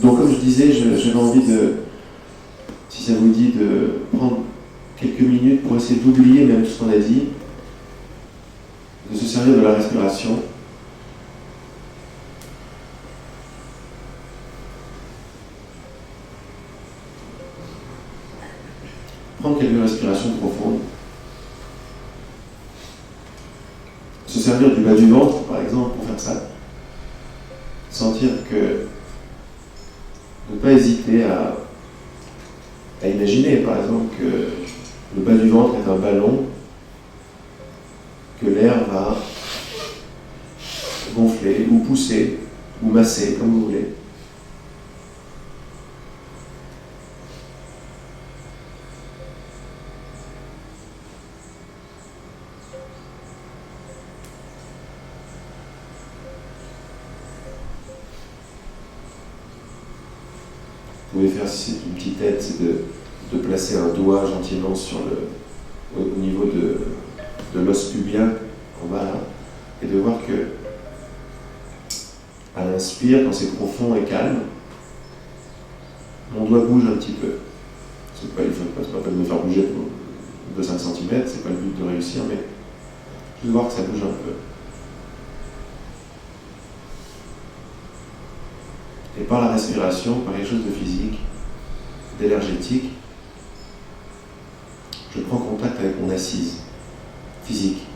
Donc comme je disais, j'avais envie de, si ça vous dit, de prendre quelques minutes pour essayer d'oublier même tout ce qu'on a dit, de se servir de la respiration. Prendre quelques respirations profondes. Se servir du bas du ventre, par exemple, pour faire ça. Sentir que ne pas hésiter à imaginer, par exemple, que le bas du ventre est un ballon, que l'air va gonfler, ou pousser, ou masser, comme vous voulez. Vous pouvez faire, si c'est une petite tête, c'est de placer un doigt gentiment sur au niveau de l'os pubien, en bas là, et de voir que, à l'inspire, quand c'est profond et calme, mon doigt bouge un petit peu. C'est pas la peine de me faire bouger de 5 cm, c'est pas le but de réussir, mais juste voir que ça bouge un peu. Et par la respiration, par quelque chose de physique, d'énergétique, je prends contact avec mon assise physique.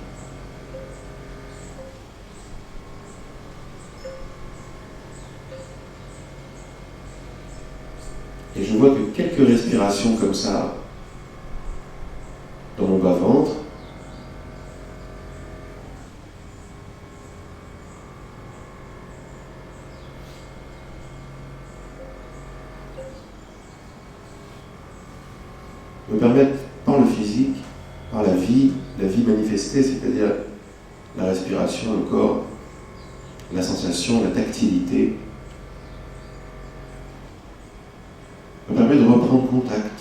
Et je vois que quelques respirations comme ça, dans mon bas-ventre, me permettent, par le physique, par la vie manifestée, c'est-à-dire la respiration, le corps, la sensation, la tactilité, me permet de reprendre contact,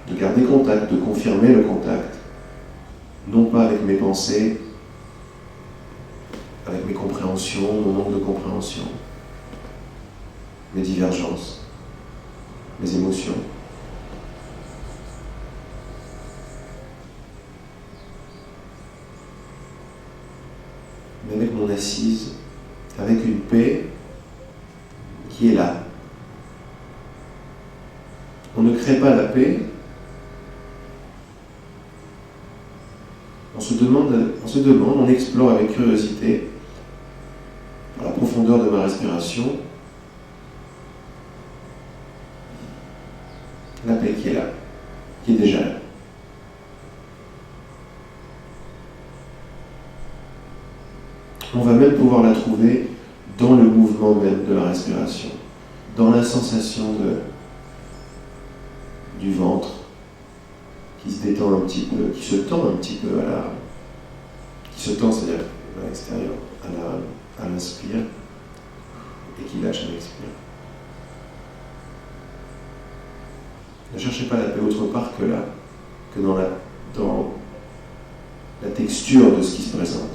de garder contact, de confirmer le contact, non pas avec mes pensées, avec mes compréhensions, mon manque de compréhension, mes divergences, mes émotions. Mais avec mon assise, avec une paix qui est là. On ne crée pas la paix, on se demande, on explore avec curiosité, par la profondeur de ma respiration, la paix qui est là, qui est déjà là. On va même pouvoir la trouver dans le mouvement même de la respiration, dans la sensation du ventre qui se détend un petit peu, qui se tend un petit peu qui se tend, c'est-à-dire à l'extérieur, à l'inspire, et qui lâche à l'expire. Ne cherchez pas la paix autre part que là, que dans la texture de ce qui se présente.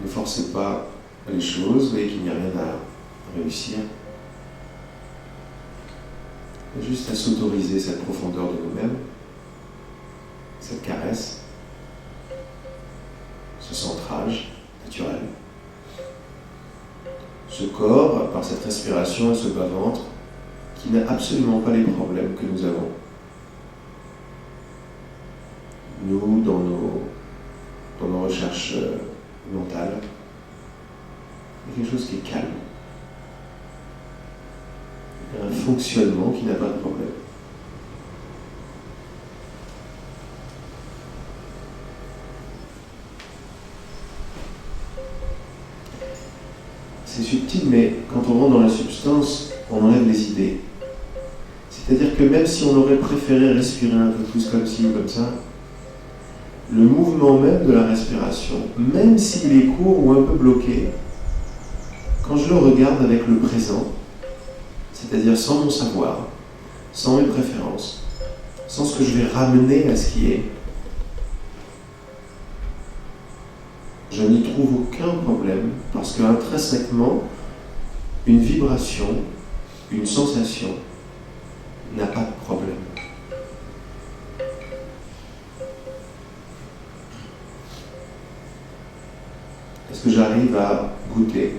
Ne forcez pas les choses, vous voyez qu'il n'y a rien à réussir. Il y a juste à s'autoriser cette profondeur de nous-mêmes, cette caresse, ce centrage naturel. Ce corps, par cette respiration et ce bas-ventre, qui n'a absolument pas les problèmes que nous avons. Nous, dans nos recherches mentales, il y a quelque chose qui est calme. Il y a un fonctionnement qui n'a pas de problème. subtil, mais quand on rentre dans la substance, on enlève les idées. C'est-à-dire que même si on aurait préféré respirer un peu plus comme ci ou comme ça, le mouvement même de la respiration, même s'il est court ou un peu bloqué, quand je le regarde avec le présent, c'est-à-dire sans mon savoir, sans mes préférences, sans ce que je vais ramener à ce qui est, je n'y trouve aucun problème, parce qu'intrinsèquement, une vibration, une sensation, n'a pas de problème. Est-ce que j'arrive à goûter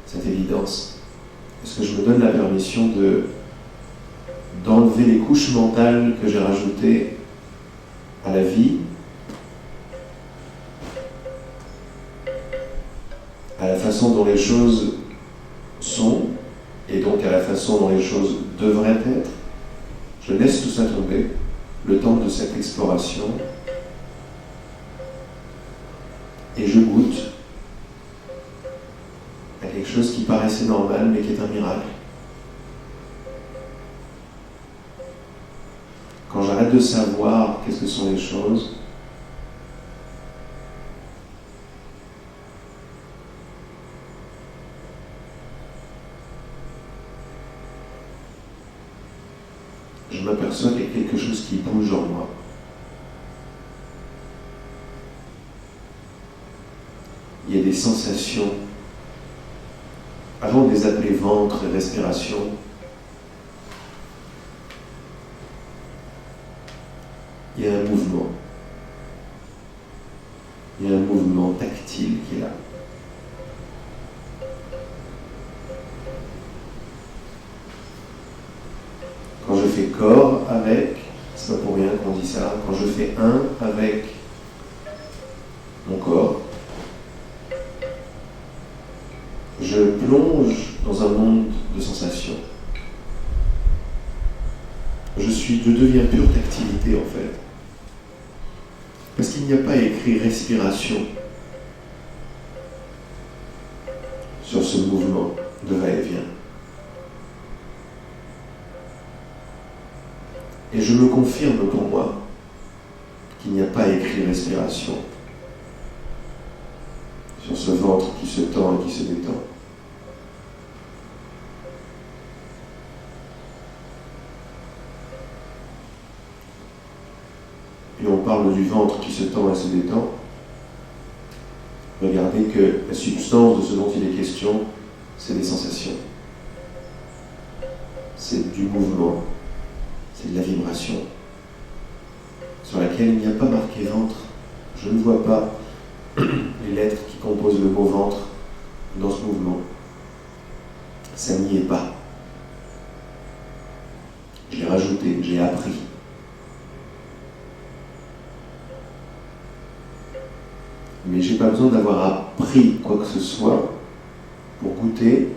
cette évidence? Est-ce que je me donne la permission d'enlever les couches mentales que j'ai rajoutées à la vie, à la façon dont les choses sont, et donc à la façon dont les choses devraient être? Je laisse tout ça tomber, le temps de cette exploration, et je goûte à quelque chose qui paraissait normal, mais qui est un miracle. Quand j'arrête de savoir qu'est-ce que sont les choses, je m'aperçois qu'il y a quelque chose qui bouge en moi. Il y a des sensations, avant de les appeler ventre et respiration, il y a un mouvement. Il y a un mouvement tactile qui est là. Quand je fais corps avec, c'est pas pour rien qu'on dit ça, quand je fais un avec mon corps, je plonge dans un monde de sensations. Je deviens pure tactilité en fait. Parce qu'il n'y a pas écrit respiration sur ce mouvement de va-et-vient. Et je me confirme pour moi qu'il n'y a pas écrit respiration sur ce ventre qui se tend et qui se détend. Et on parle du ventre qui se tend et se détend. Regardez que la substance de ce dont il est question, c'est des sensations. C'est du mouvement, c'est de la vibration, sur laquelle il n'y a pas marqué ventre. Je ne vois pas les lettres qui composent le mot ventre dans ce mouvement. Ça n'y est pas. Je l'ai rajouté, j'ai appris. Mais j'ai pas besoin d'avoir appris quoi que ce soit pour goûter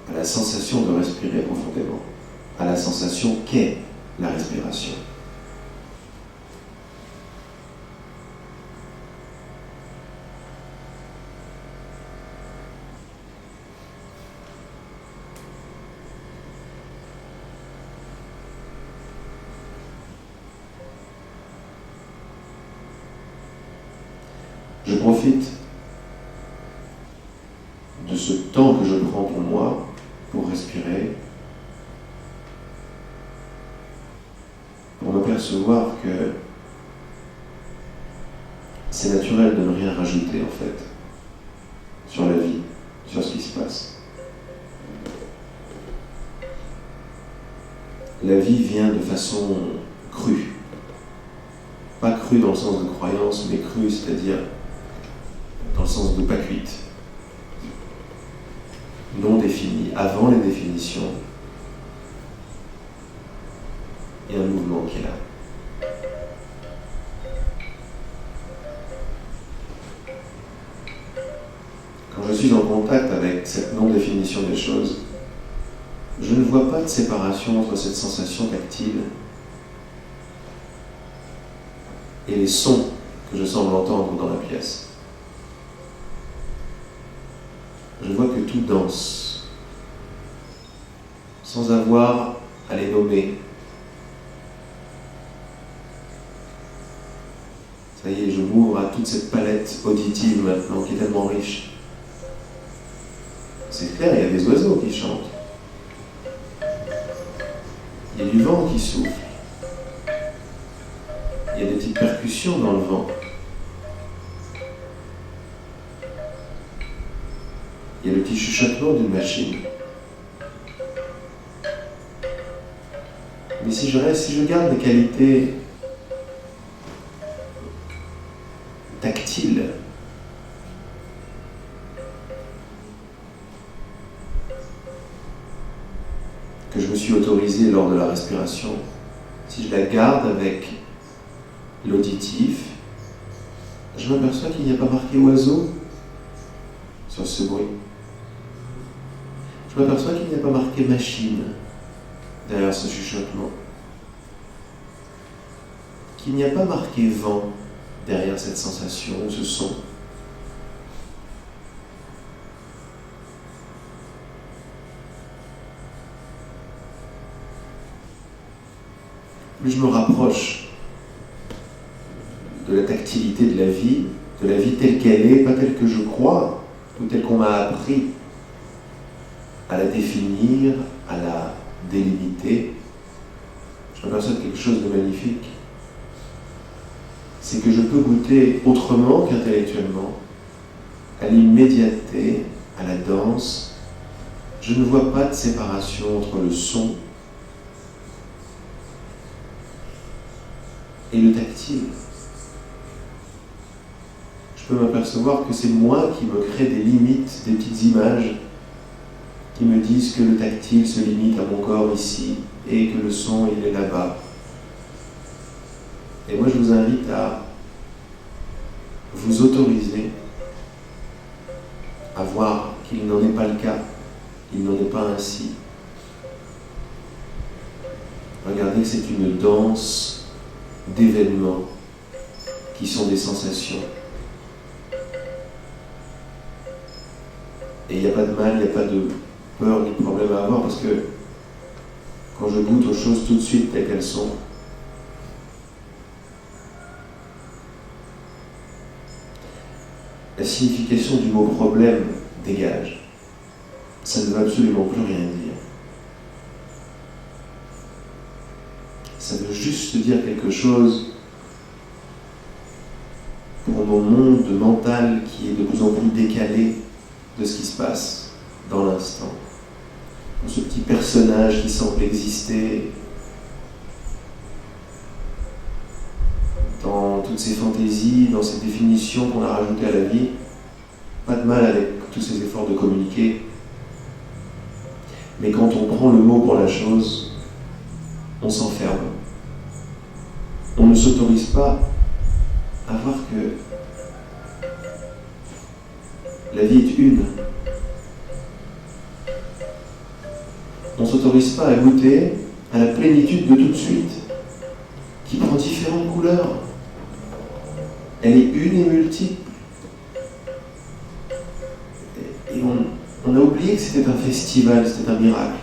à la sensation de respirer profondément, à la sensation qu'est la respiration. Je profite de ce temps que je prends pour moi, pour respirer, pour m'apercevoir que c'est naturel de ne rien rajouter en fait sur la vie, sur ce qui se passe. La vie vient de façon crue. Pas crue dans le sens de croyance, mais crue, c'est-à-dire dans le sens de pas cuite. Non définie, avant les définitions, il y a un mouvement qui est là. Quand je suis en contact avec cette non-définition des choses, je ne vois pas de séparation entre cette sensation tactile et les sons que je semble entendre dans la pièce. je vois que tout danse, sans avoir à les nommer. Ça y est, je m'ouvre à toute cette palette auditive maintenant qui est tellement riche. C'est clair, il y a des oiseaux qui chantent. Il y a du vent qui souffle. Il y a des petites percussions dans le vent. Il y a le petit chuchotement d'une machine. Mais si je garde des qualités tactiles, que je me suis autorisé lors de la respiration, si je la garde avec l'auditif, je m'aperçois qu'il n'y a pas marqué oiseau sur ce bruit. Je m'aperçois qu'il n'y a pas marqué machine derrière ce chuchotement. Qu'il n'y a pas marqué vent derrière cette sensation, ce son. Plus je me rapproche de la tactilité de la vie telle qu'elle est, pas telle que je crois, ou telle qu'on m'a appris à la définir, à la délimiter, je m'aperçois de quelque chose de magnifique. C'est que je peux goûter autrement qu'intellectuellement à l'immédiateté, à la danse. Je ne vois pas de séparation entre le son et le tactile. Je peux m'apercevoir que c'est moi qui me crée des limites, des petites images qui me disent que le tactile se limite à mon corps ici et que le son, il est là-bas. Et moi, je vous invite à vous autoriser à voir qu'il n'en est pas le cas, il n'en est pas ainsi. Regardez que c'est une danse d'événements qui sont des sensations. Et il n'y a pas de mal, il n'y a pas de peur ni de problème à avoir, parce que quand je goûte aux choses tout de suite telles qu'elles sont, la signification du mot problème dégage. Ça ne veut absolument plus rien dire. Ça veut juste dire quelque chose pour mon monde mental qui est de plus en plus décalé de ce qui se passe dans l'instant. Pour ce petit personnage qui semble exister dans toutes ces fantaisies, dans cette définition qu'on a rajoutée à la vie. Pas de mal avec tous ces efforts de communiquer. Mais quand on prend le mot pour la chose, on s'enferme. On ne s'autorise pas à voir que la vie est une. On ne s'autorise pas à goûter à la plénitude de tout de suite, qui prend différentes couleurs. Elle est une et multiple. Et on a oublié que c'était un festival, c'était un miracle.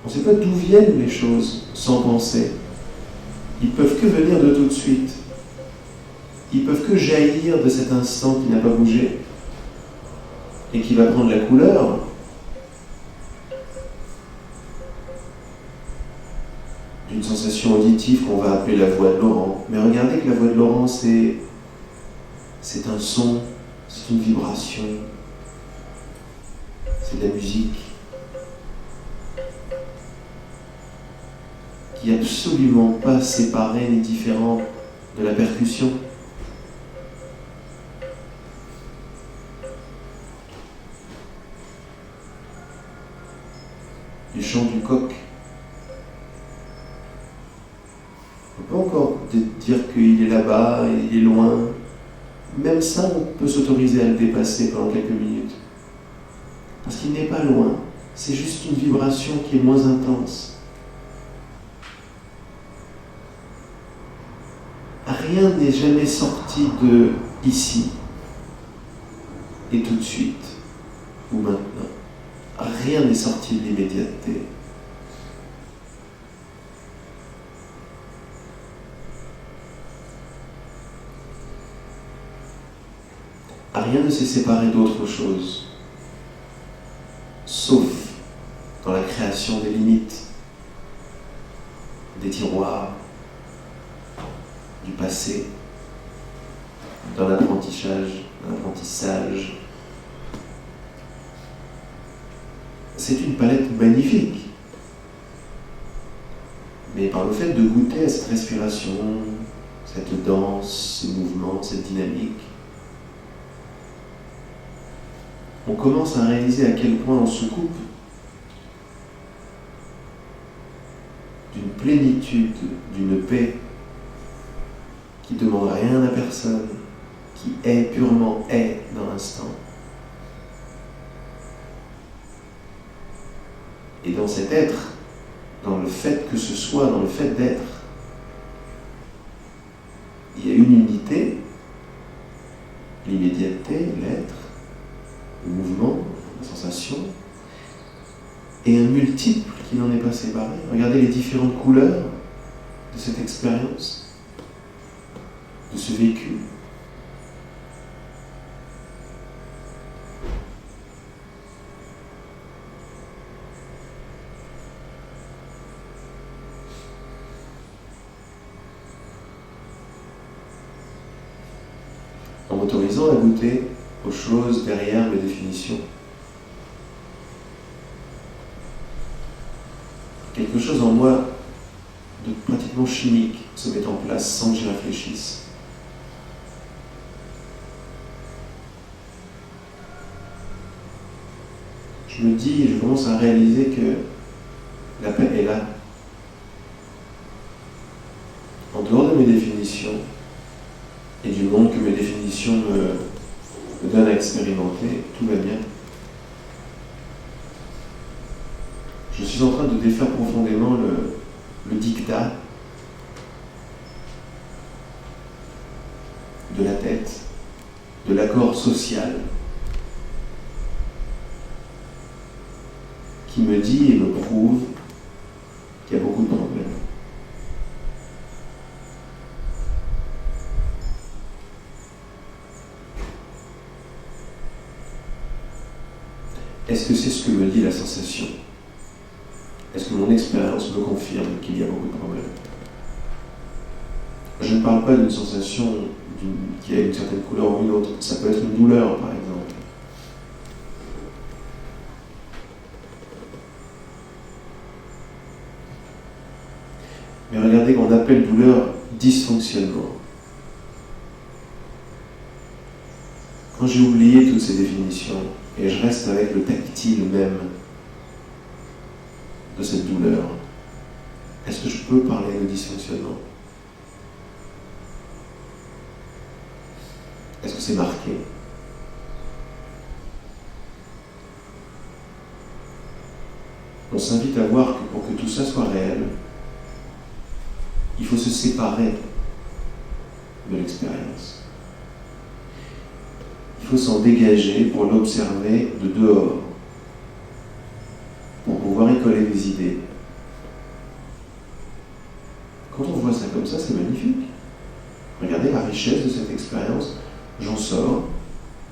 On ne sait pas d'où viennent les choses sans penser. Ils peuvent que venir de tout de suite. Ils peuvent que jaillir de cet instant qui n'a pas bougé et qui va prendre la couleur d'une sensation auditive qu'on va appeler la voix de Laurent. Mais regardez que la voix de Laurent, c'est un son, c'est une vibration, c'est de la musique qui n'est absolument pas séparée ni différente de la percussion. Du chant du coq. On peut encore dire qu'il est là-bas, il est loin. Même ça, on peut s'autoriser à le dépasser pendant quelques minutes. Parce qu'il n'est pas loin. C'est juste une vibration qui est moins intense. Rien n'est jamais sorti de ici. et tout de suite, ou maintenant. Rien n'est sorti de l'immédiateté. Rien ne s'est séparé d'autre chose, sauf dans la création des limites, des tiroirs, du passé, dans l'apprentissage. C'est une palette magnifique. Mais par le fait de goûter à cette respiration, cette danse, ces mouvements, cette dynamique, on commence à réaliser à quel point on se coupe d'une plénitude, d'une paix qui ne demande rien à personne, qui est purement est dans l'instant. Et dans cet être, dans le fait que ce soit, dans le fait d'être, il y a une unité, l'immédiateté, l'être, le mouvement, la sensation, et un multiple qui n'en est pas séparé. Regardez les différentes couleurs de cette expérience, de ce vécu. En m'autorisant à goûter aux choses derrière mes définitions, quelque chose en moi de pratiquement chimique se met en place sans que j'y réfléchisse. Je me dis et je commence à réaliser que la paix est là. En dehors de mes définitions et du monde que mes définitions me donnent à expérimenter, tout va bien. Je suis en train de défaire profondément le diktat de la tête, de l'accord social qui me dit et me prouve qu'il y a beaucoup de problèmes. Est-ce que c'est ce que me dit la sensation ? Est-ce que mon expérience me confirme qu'il y a beaucoup de problèmes ? Je ne parle pas d'une sensation qui a une certaine couleur ou une autre. Ça peut être une douleur, par exemple. Mais regardez qu'on appelle douleur dysfonctionnement. Quand j'ai oublié toutes ces définitions, et je reste avec le tactile même de cette douleur, est-ce que je peux parler de dysfonctionnement ? Est-ce que c'est marqué ? On s'invite à voir que pour que tout ça soit réel, il faut se séparer de l'expérience. Il faut s'en dégager pour l'observer de dehors, pour pouvoir y coller des idées. Quand on voit ça comme ça, c'est magnifique. Regardez la richesse de cette expérience. J'en sors,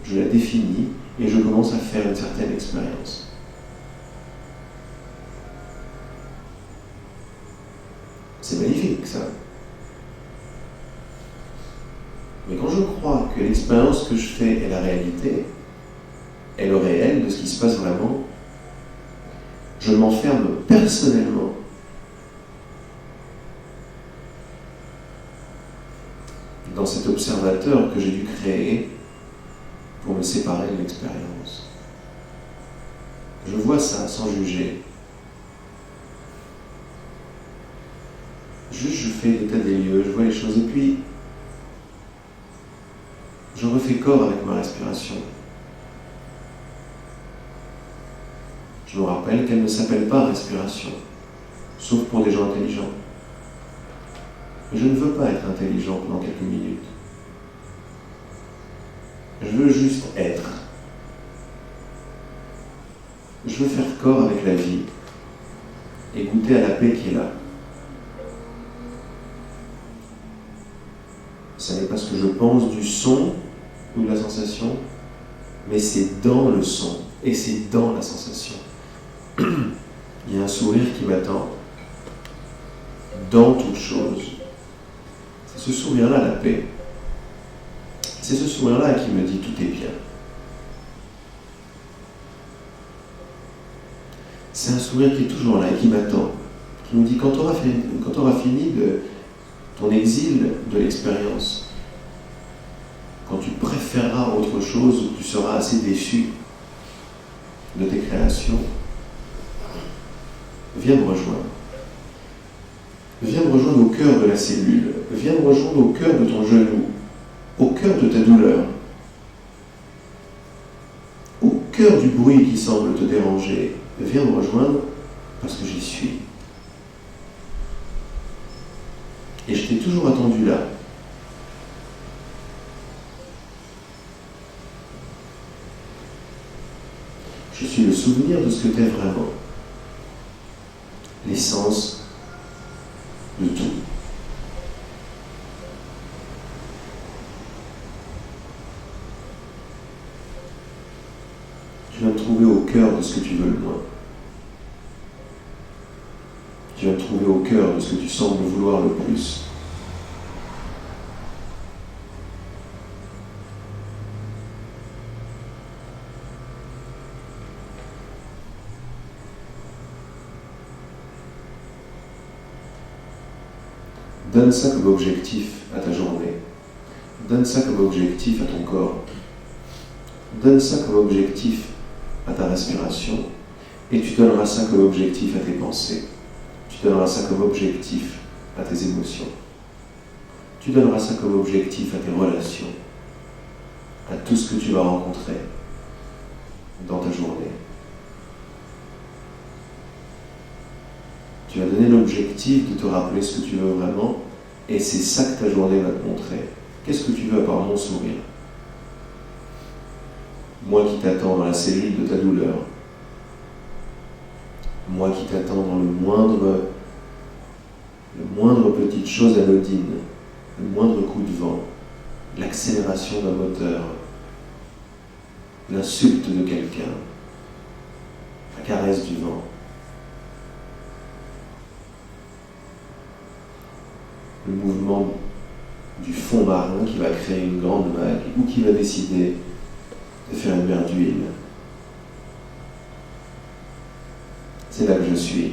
je la définis et je commence à faire une certaine expérience. C'est magnifique, ça. Mais quand je crois que l'expérience que je fais est la réalité, est le réel de ce qui se passe vraiment, je m'enferme personnellement dans cet observateur que j'ai dû créer pour me séparer de l'expérience. Je vois ça sans juger. Juste, je fais l'état des lieux, je vois les choses, et puis je refais corps avec ma respiration. Je me rappelle qu'elle ne s'appelle pas respiration, sauf pour des gens intelligents. Mais je ne veux pas être intelligent pendant quelques minutes. Je veux juste être. Je veux faire corps avec la vie et goûter à la paix qui est là. Ce n'est pas ce que je pense du son ou de la sensation, mais c'est dans le son et c'est dans la sensation. Il y a un sourire qui m'attend dans toute chose. C'est ce sourire-là, la paix. C'est ce sourire-là qui me dit tout est bien. C'est un sourire qui est toujours là et qui m'attend, qui nous dit quand tu auras fini de ton exil de l'expérience, quand tu préféreras autre chose ou que tu seras assez déçu de tes créations, viens me rejoindre. Viens me rejoindre au cœur de la cellule. Viens me rejoindre au cœur de ton genou, au cœur de ta douleur, au cœur du bruit qui semble te déranger. Viens me rejoindre parce que j'y suis. Et je t'ai toujours attendu là. Je suis le souvenir de ce que t'es vraiment. L'essence de tout. Tu vas me trouver au cœur de ce que tu veux le moins. Tu vas me trouver au cœur de ce que tu sembles vouloir le plus. Donne ça comme objectif à ta journée. Donne ça comme objectif à ton corps. Donne ça comme objectif à ta respiration. Et tu donneras ça comme objectif à tes pensées. Tu donneras ça comme objectif à tes émotions. Tu donneras ça comme objectif à tes relations. À tout ce que tu vas rencontrer dans ta journée. Tu vas donner l'objectif de te rappeler ce que tu veux vraiment, et c'est ça que ta journée va te montrer. Qu'est-ce que tu veux à part mon sourire? Moi qui t'attends dans la cellule de ta douleur. Moi qui t'attends dans le moindre petite chose anodine, le moindre coup de vent, l'accélération d'un moteur, l'insulte de quelqu'un, la caresse du vent. Le mouvement du fond marin qui va créer une grande vague ou qui va décider de faire une mer d'huile. C'est là que je suis.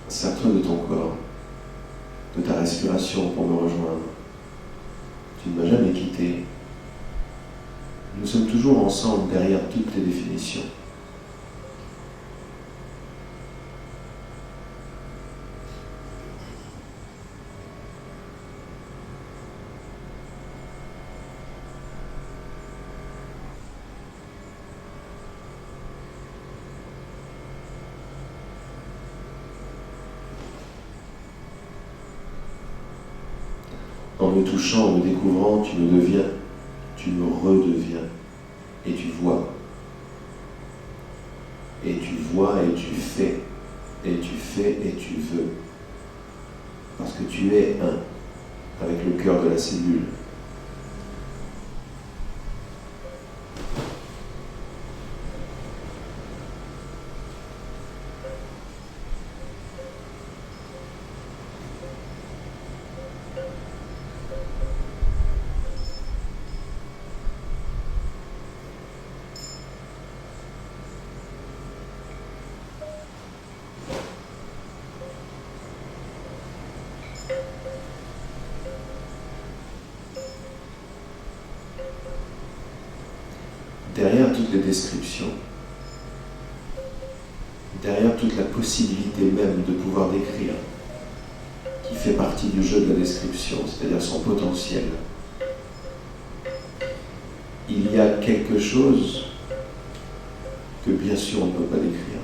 Sers-toi de ton corps, de ta respiration pour me rejoindre. Tu ne m'as jamais quitté. Nous sommes toujours ensemble derrière toutes tes définitions. En me touchant, en me découvrant, tu me deviens, tu me redeviens, et tu vois. Et tu vois et tu fais, et tu fais et tu veux. Parce que tu es un avec le cœur de la cellule. Derrière toutes les descriptions, derrière toute la possibilité même de pouvoir décrire, qui fait partie du jeu de la description, c'est-à-dire son potentiel, il y a quelque chose que bien sûr on ne peut pas décrire,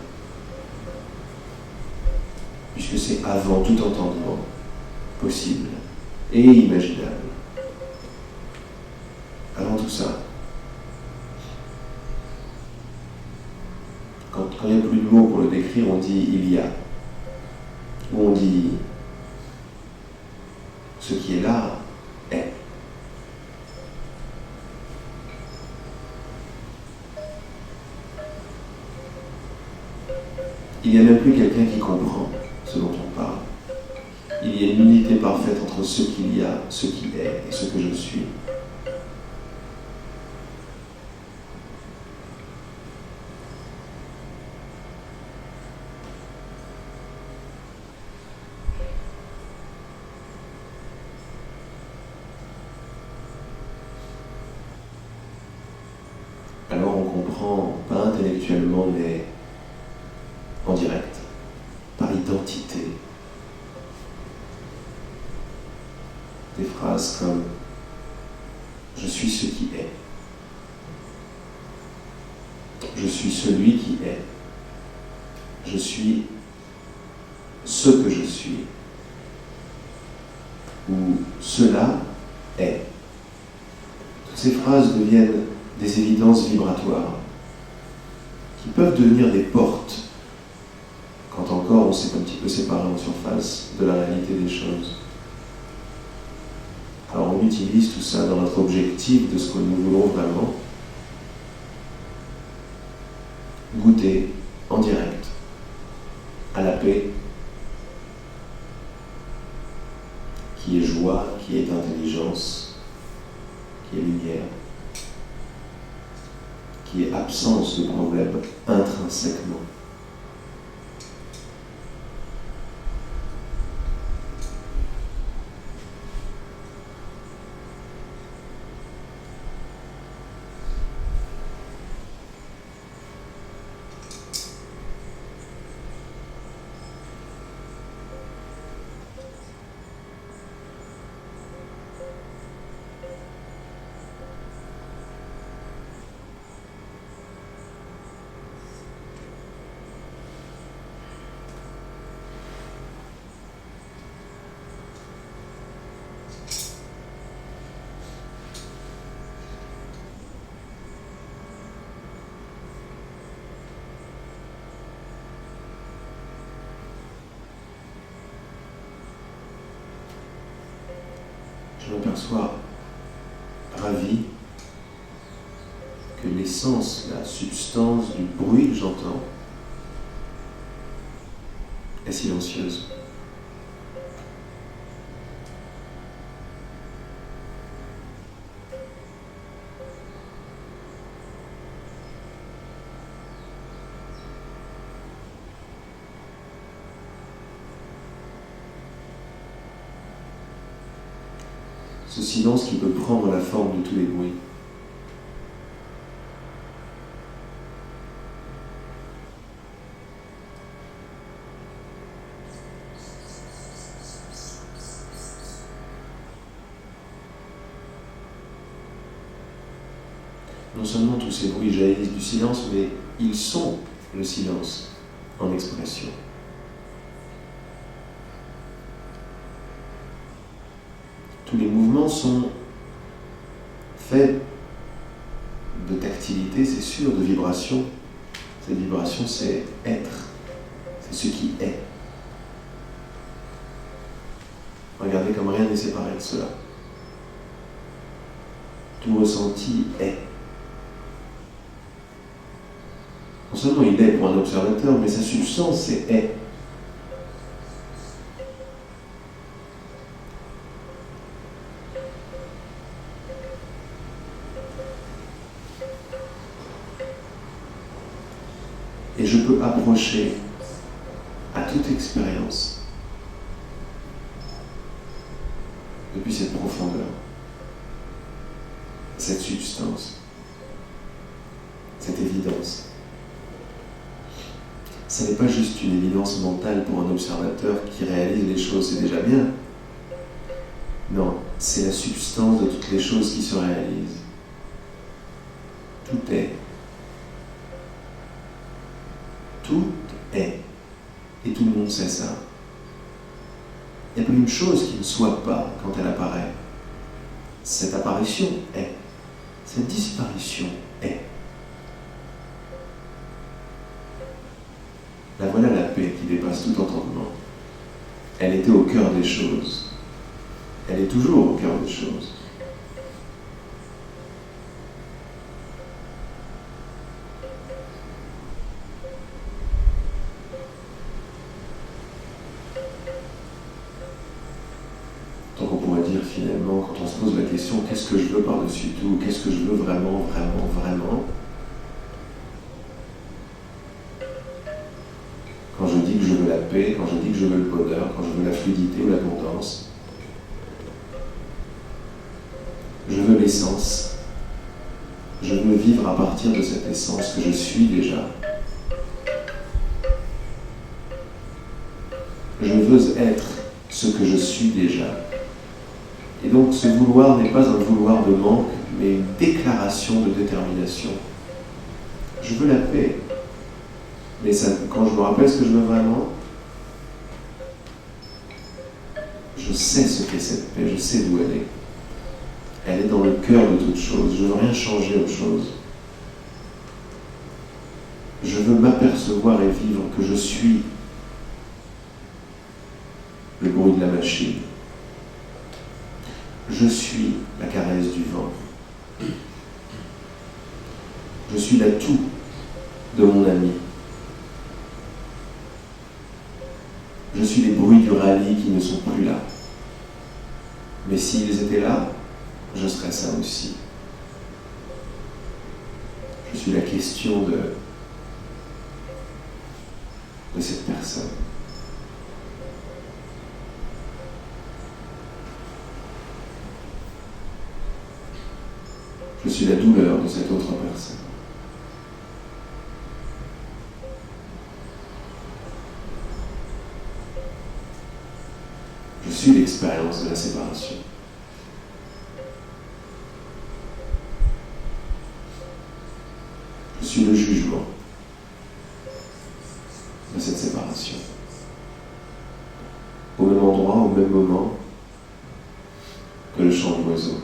puisque c'est avant tout entendement possible et imaginable. Avant tout ça, Quand il n'y a plus de mots pour le décrire, on dit il y a. Ou on dit ce qui est là est. Il n'y a même plus quelqu'un qui comprend ce dont on parle. Il y a une unité parfaite entre ce qu'il y a, ce qui est et ce que je suis. Alors on comprend, pas intellectuellement, mais en direct, par identité. Des phrases comme « Je suis ce qui est »,« Je suis celui qui est »,« Je suis ce que je suis », ou « Cela est ». Toutes ces phrases deviennent des évidences vibratoires qui peuvent devenir des portes quand encore on s'est un petit peu séparé en surface de la réalité des choses. Alors on utilise tout ça dans notre objectif de ce que nous voulons vraiment. Goûter en direct à la paix qui est joie, qui est intelligence, qui est lumière, qui est absence de problème intrinsèquement. Je m'aperçois ravi que l'essence, la substance du bruit que j'entends est silencieuse. Ce silence qui peut prendre la forme de tous les bruits. Non seulement tous ces bruits jaillissent du silence, mais ils sont le silence en expression. Tous les mouvements sont faits de tactilité, c'est sûr, de vibration. Cette vibration, c'est être, c'est ce qui est. Regardez comme rien n'est séparé de cela. Tout ressenti est. Non seulement il est pour un observateur, mais sa substance, c'est est. Et je peux approcher à toute expérience depuis cette profondeur, cette substance, cette évidence. Ce n'est pas juste une évidence mentale pour un observateur qui réalise les choses, c'est déjà bien. Non, c'est la substance de toutes les choses qui se réalisent. Tout est. Tout est. Et tout le monde sait ça. Il n'y a pas une chose qui ne soit pas quand elle apparaît. Cette apparition est. Cette disparition est. dépasse tout entendement. Elle était au cœur des choses. Elle est toujours au cœur des choses. Donc on pourrait dire finalement, quand on se pose la question « qu'est-ce que je veux par-dessus tout ? Qu'est-ce que je veux vraiment, vraiment, vraiment ?» Quand je dis que je veux la paix, quand je dis que je veux le bonheur, quand je veux la fluidité ou l'abondance, je veux l'essence. Je veux vivre à partir de cette essence que je suis déjà. Je veux être ce que je suis déjà. Et donc ce vouloir n'est pas un vouloir de manque, mais une déclaration de détermination. Je veux la paix. Mais ça, quand je me rappelle ce que je veux vraiment, je sais ce qu'est cette paix, je sais d'où elle est. Elle est dans le cœur de toute chose. Je ne veux rien changer aux choses. Je veux m'apercevoir et vivre que je suis le bruit de la machine. Je suis la caresse du vent. Je suis la toux de mon ami. Je suis les bruits du rallye qui ne sont plus là. Mais s'ils étaient là, je serais ça aussi. Je suis la question de cette personne. Je suis la douleur de cette autre personne. Je suis l'expérience de la séparation. Je suis le jugement de cette séparation. Au même endroit, au même moment que le chant de l'oiseau,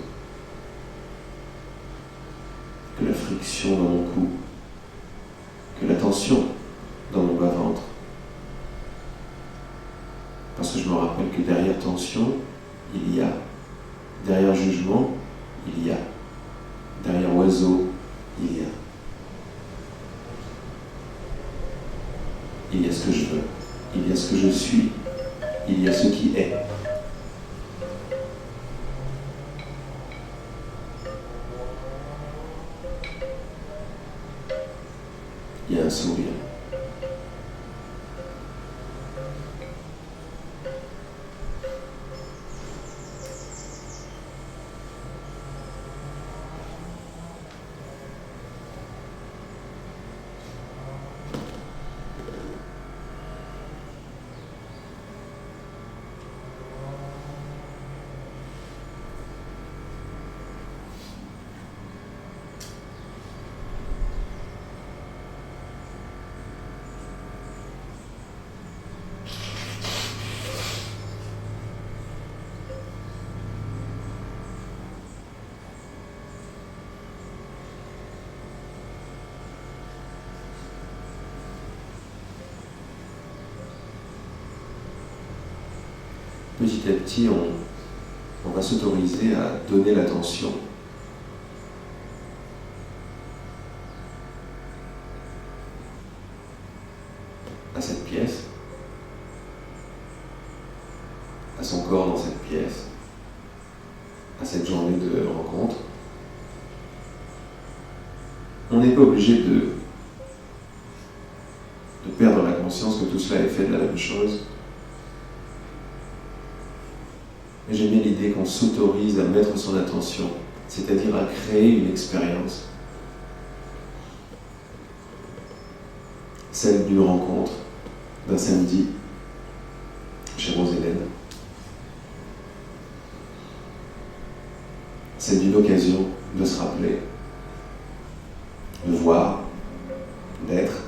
que la friction dans mon cou, que la tension dans mon bas-ventre. Parce que je me rappelle que derrière tension, il y a, derrière jugement, il y a, derrière oiseau, il y a. Il y a ce que je veux, il y a ce que je suis, il y a ce qui est. Il y a un sourire. Petit à petit, on va s'autoriser à donner l'attention à cette pièce, à son corps dans cette pièce, à cette journée de rencontre. On n'est pas obligé de perdre la conscience que tout cela est fait de la même chose. Mais j'aime bien l'idée qu'on s'autorise à mettre son attention, c'est-à-dire à créer une expérience. Celle d'une rencontre, d'un samedi, chez Rose-Hélène. C'est d'une occasion de se rappeler, de voir, d'être,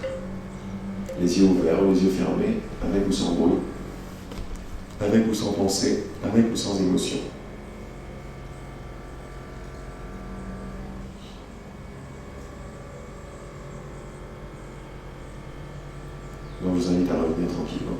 les yeux ouverts ou les yeux fermés, avec ou sans bruit, avec ou sans pensée, avec ou sans émotion. Donc je vous invite à revenir tranquillement.